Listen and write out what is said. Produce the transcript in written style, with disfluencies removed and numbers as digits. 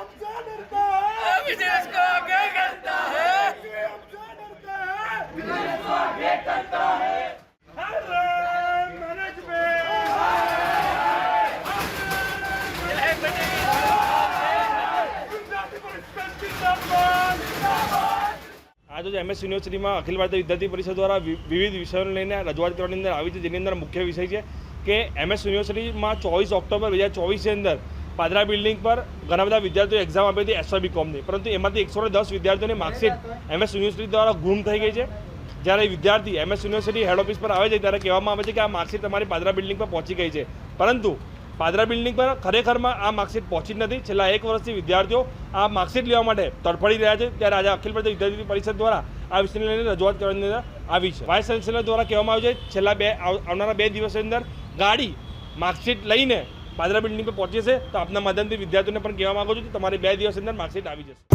हमसे डरता है, विदेश को आगे करता है, हमसे डरता है, विदेश को आगे करता है। आज एमएस यूनिवर्सिटी में अखिल भारतीय विद्यार्थी परिषद द्वारा विविध विषयों लईने रजूआत करवानी अंदर आई है, जेनी अंदर मुख्य विषय है कि एमएस यूनिवर्सिटी में 24 ऑक्टोबर 2024 के अंदर पादरा बिल्डिंग पर घना बधा विद्यार्थियों एक्जाम आपी थी SYBCOM, परंतु एमांथी 110 विद्यार्थियों मार्कशीट एमएस यूनिवर्सिटी द्वारा गुम थई गई है। જ્યારે વિદ્યાર્થી એમએસ યુનિવર્સિટી હેડ ઓફિસ પર આવે છે ત્યારે કહેવામાં આવે છે કે આ માર્કશીટ તમારી પાદરા બિલ્ડિંગ પર પહોંચી ગઈ છે, પરંતુ પાદરા બિલ્ડિંગ પર ખરેખરમાં આ માર્કશીટ પહોંચી જ નથી। છેલ્લા 1 વર્ષથી વિદ્યાર્થીઓ આ માર્કશીટ લેવા માટે તડફડી રહ્યા છે, ત્યારે આજે અખિલ ભારતીય વિદ્યાર્થી પરિષદ દ્વારા આ વિષયને લઈને રજૂઆત કરવાની આવી છે। વાઇસ ચાન્સેલર દ્વારા કહેવામાં આવ્યું છે છેલ્લા આવનારા 2 દિવસની અંદર ગાડી માર્કશીટ લઈને પાદરા બિલ્ડિંગ પર પહોંચે છે, તો આપના માધ્યમથી વિદ્યાર્થીઓને પણ કહેવા માંગુ છું કે તમારી 2 દિવસની અંદર માર્કશીટ આવી જશે।